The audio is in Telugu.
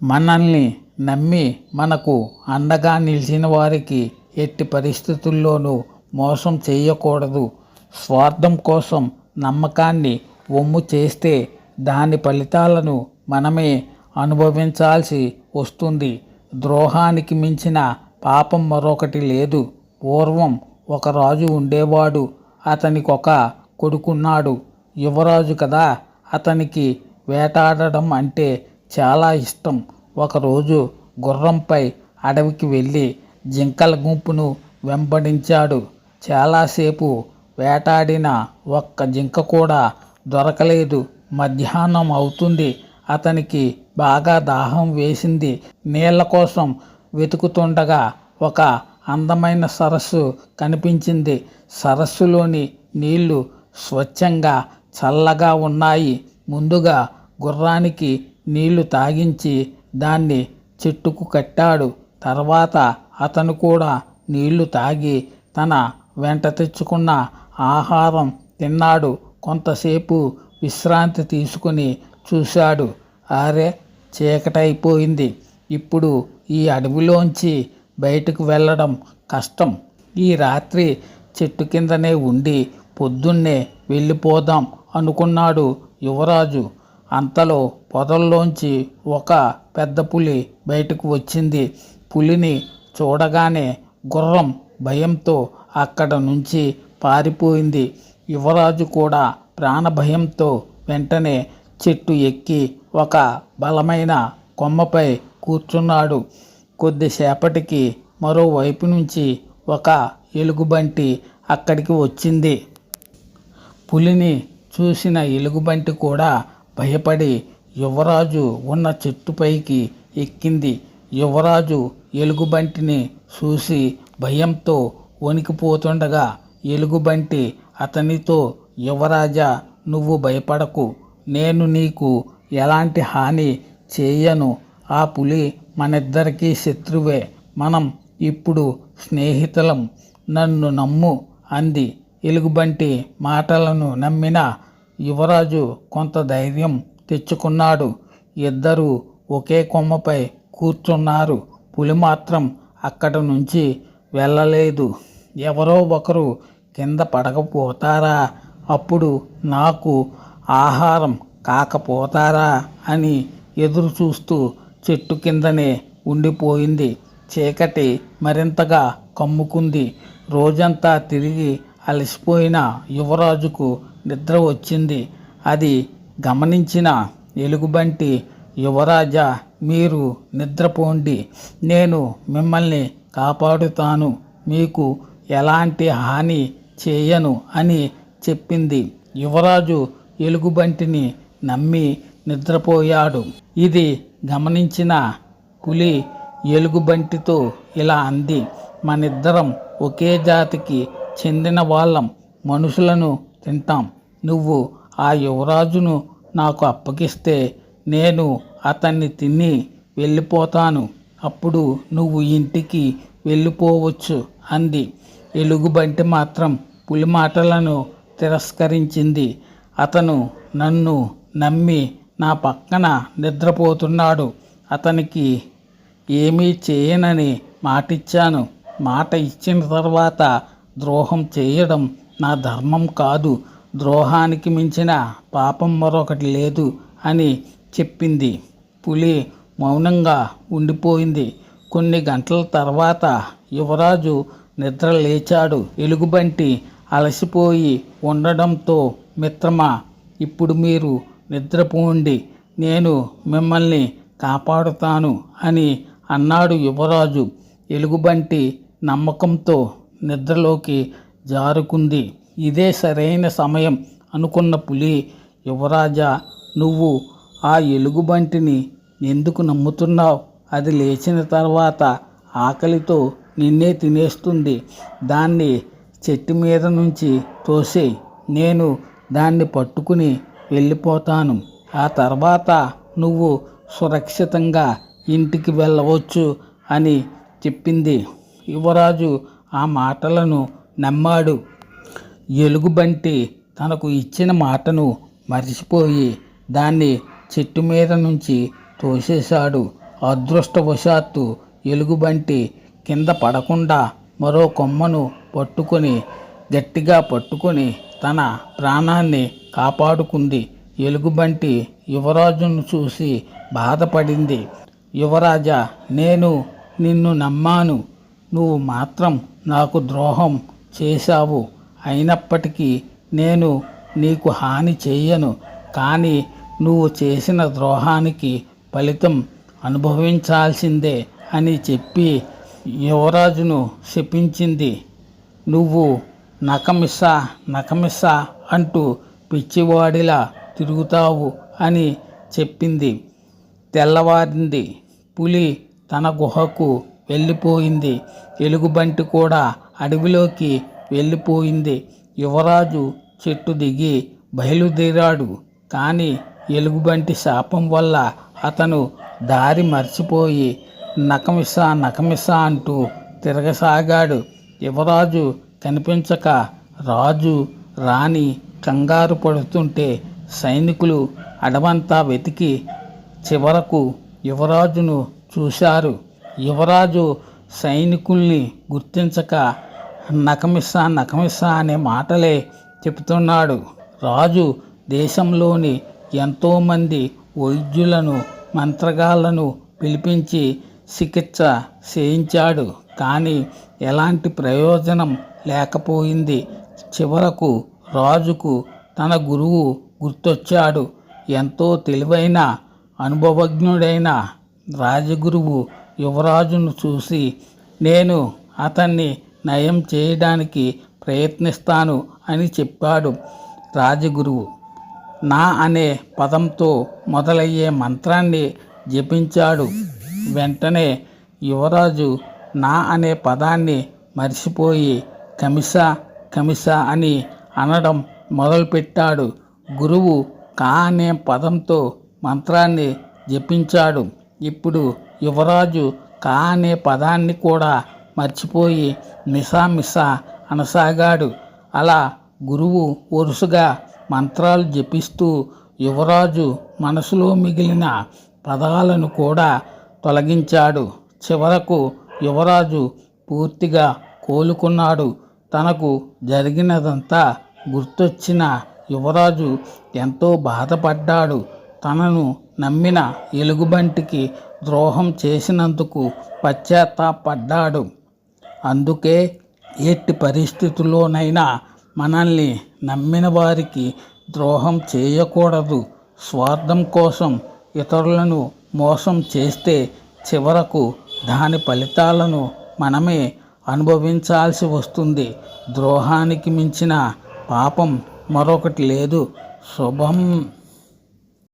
మనల్ని నమ్మి మనకు అండగా నిలిచిన వారికి ఎట్టి పరిస్థితుల్లోనూ మోసం చేయకూడదు. స్వార్థం కోసం నమ్మకాన్ని వమ్ము చేస్తే దాని ఫలితాలను మనమే అనుభవించాల్సి వస్తుంది. ద్రోహానికి మించిన పాపం మరొకటి లేదు. పూర్వం ఒక రాజు ఉండేవాడు. అతనికి ఒక కొడుకున్నాడు. యువరాజు కదా. అతనికి వేటాడడం అంటే చాలా ఇష్టం. ఒకరోజు గుర్రంపై అడవికి వెళ్ళి జింకల గుంపును వెంబడించాడు. చాలాసేపు వేటాడిన ఒక్క జింక కూడా దొరకలేదు. మధ్యాహ్నం అవుతుంది. అతనికి బాగా దాహం వేసింది. నీళ్ల కోసం వెతుకుతుండగా ఒక అందమైన సరస్సు కనిపించింది. సరస్సులోని నీళ్లు స్వచ్ఛంగా చల్లగా ఉన్నాయి. ముందుగా గుర్రానికి నీళ్లు తాగించి దాన్ని చెట్టుకు కట్టాడు. తర్వాత అతను కూడా నీళ్లు తాగి తన వెంట తెచ్చుకున్న ఆహారం తిన్నాడు. కొంతసేపు విశ్రాంతి తీసుకుని చూశాడు. అరే, చీకటైపోయింది. ఇప్పుడు ఈ అడవిలోంచి బయటకు వెళ్ళడం కష్టం. ఈ రాత్రి చెట్టు కిందనే ఉండి పొద్దున్నే వెళ్ళిపోదాం అనుకున్నాడు యువరాజు. అంతలో పొదల్లోంచి ఒక పెద్ద పులి బయటకు వచ్చింది. పులిని చూడగానే గుర్రం భయంతో అక్కడ నుంచి పారిపోయింది. యువరాజు కూడా ప్రాణభయంతో వెంటనే చెట్టు ఎక్కి ఒక బలమైన కొమ్మపై కూర్చున్నాడు. కొద్దిసేపటికి మరోవైపు నుంచి ఒక ఎలుగుబంటి అక్కడికి వచ్చింది. పులిని చూసిన ఎలుగుబంటి కూడా భయపడి యువరాజు ఉన్న చెట్టుపైకి ఎక్కింది. యువరాజు ఎలుగుబంటిని చూసి భయంతో వణికిపోతుండగా ఎలుగుబంటి అతనితో, యువరాజా, నువ్వు భయపడకు. నేను నీకు ఎలాంటి హాని చేయను. ఆ పులి మనిద్దరికీ శత్రువే. మనం ఇప్పుడు స్నేహితులం. నన్ను నమ్ము అంది. ఎలుగుబంటి మాటలను నమ్మిన యువరాజు కొంత ధైర్యం తెచ్చుకున్నాడు. ఇద్దరూ ఒకే కొమ్మపై కూర్చున్నారు. పులి మాత్రం అక్కడ నుంచి వెళ్ళలేదు. ఎవరో ఒకరు కింద పడకపోతారా, అప్పుడు నాకు ఆహారం కాకపోతారా అని ఎదురు చూస్తూ చెట్టు కిందనే ఉండిపోయింది. చీకటి మరింతగా కమ్ముకుంది. రోజంతా తిరిగి అలసిపోయిన యువరాజుకు నిద్ర వచ్చింది. అది గమనించిన ఎలుగుబంటి, యువరాజా, మీరు నిద్రపోండి. నేను మిమ్మల్ని కాపాడుతాను. మీకు ఎలాంటి హాని చేయను అని చెప్పింది. యువరాజు ఎలుగుబంటిని నమ్మి నిద్రపోయాడు. ఇది గమనించిన పులి ఎలుగుబంటితో ఇలా అంది, మనిద్దరం ఒకే జాతికి చెందిన వాళ్ళం. మనుషులను తింటాం. నువ్వు ఆ యువరాజును నాకు అప్పగిస్తే నేను అతన్ని తిని వెళ్ళిపోతాను. అప్పుడు నువ్వు ఇంటికి వెళ్ళిపోవచ్చు అంది. ఎలుగుబంటి మాత్రం పులి మాటలను తిరస్కరించింది. అతను నన్ను నమ్మి నా పక్కన నిద్రపోతున్నాడు. అతనికి ఏమీ చేయనని మాటిచ్చాను. మాట ఇచ్చిన తర్వాత ద్రోహం చేయడం నా ధర్మం కాదు. ద్రోహానికి మించిన పాపం మరొకటి లేదు అని చెప్పింది. పులి మౌనంగా ఉండిపోయింది. కొన్ని గంటల తర్వాత యువరాజు నిద్ర లేచాడు. ఎలుగుబంటి అలసిపోయి ఉండడంతో, మిత్రమా, ఇప్పుడు మీరు నిద్రపోండి. నేను మిమ్మల్ని కాపాడుతాను అని అన్నాడు యువరాజు. ఎలుగుబంటి నమ్మకంతో నిద్రలోకి జారుకుంది. ఇదే సరైన సమయం అనుకున్న పులి, యువరాజా, నువ్వు ఆ ఎలుగుబంటిని ఎందుకు నమ్ముతున్నావు? అది లేచిన తర్వాత ఆకలితో నిన్నే తినేస్తుంది. దాన్ని చెట్టు మీద నుంచి తోసేయ్. నేను దాన్ని పట్టుకుని వెళ్ళిపోతాను. ఆ తర్వాత నువ్వు సురక్షితంగా ఇంటికి వెళ్ళవచ్చు అని చెప్పింది. యువరాజు ఆ మాటలను నమ్మాడు. ఎలుగుబంటి తనకు ఇచ్చిన మాటను మర్చిపోయి దాన్ని చెట్టు మీద నుంచి తోసేశాడు. అదృష్టవశాత్తు ఎలుగుబంటి కింద పడకుండా మరో కొమ్మను గట్టిగా పట్టుకొని తన ప్రాణాన్ని కాపాడుకుంది. ఎలుగుబంటి యువరాజును చూసి బాధపడింది. యువరాజా, నేను నిన్ను నమ్మాను. నువ్వు మాత్రం నాకు ద్రోహం చేశావు. అయినప్పటికీ నేను నీకు హాని చేయను. కానీ నువ్వు చేసిన ద్రోహానికి ఫలితం అనుభవించాల్సిందే అని చెప్పి యువరాజును శపించింది. నువ్వు నకమిస్సా అంటూ పిచ్చివాడిలా తిరుగుతావు అని చెప్పింది. తెల్లవారింది. పులి తన గుహకు వెళ్ళిపోయింది. ఎలుగుబంటి కూడా అడవిలోకి వెళ్ళిపోయింది. యువరాజు చెట్టు దిగి బయలుదేరాడు. కానీ ఎలుగుబంటి శాపం వల్ల అతను దారి మర్చిపోయి నకమిస్సా అంటూ తిరగసాగాడు. యువరాజు కనిపించక రాజు రాణి కంగారు పడుతుంటే సైనికులు అడవంతా వెతికి చివరకు యువరాజును చూశారు. యువరాజు సైనికుల్ని గుర్తించక నకమిస్సా అనే మాటలే చెబుతున్నాడు. రాజు దేశంలోని ఎంతోమంది వైద్యులను మంత్రగాళ్లను పిలిపించి చికిత్స చేయించాడు. కానీ ఎలాంటి ప్రయోజనం లేకపోయింది. చివరకు రాజుకు తన గురువు గుర్తొచ్చాడు. ఎంతో తెలివైన అనుభవజ్ఞుడైన రాజగురువు యువరాజును చూసి, నేను అతన్ని నయం చేయడానికి ప్రయత్నిస్తాను అని చెప్పాడు. రాజగురువు నా అనే పదంతో మొదలయ్యే మంత్రాన్ని జపించాడు. వెంటనే యువరాజు నా అనే పదాన్ని మర్చిపోయి కమిసా అని అనడం మొదలుపెట్టాడు. గురువు కా అనే పదంతో మంత్రాన్ని జపించాడు. ఇప్పుడు యువరాజు కా అనే పదాన్ని కూడా మర్చిపోయి మిసా అనసాగాడు. అలా గురువు వరుసగా మంత్రాలు జపిస్తూ యువరాజు మనసులో మిగిలిన పదాలను కూడా తొలగించాడు. చివరకు యువరాజు పూర్తిగా కోలుకున్నాడు. తనకు జరిగినదంతా గుర్తొచ్చిన యువరాజు ఎంతో బాధపడ్డాడు. తనను నమ్మిన ఎలుగుబంటికి ద్రోహం చేసినందుకు పశ్చాత్తాపడ్డాడు. అందుకే ఎట్టి పరిస్థితుల్లోనైనా మనల్ని నమ్మిన వారికి ద్రోహం చేయకూడదు. స్వార్థం కోసం ఇతరులను మోసం చేస్తే చివరకు దాని ఫలితాలను మనమే అనుభవించాల్సి వస్తుంది. ద్రోహానికి మించిన పాపం మరొకటి లేదు. శుభం.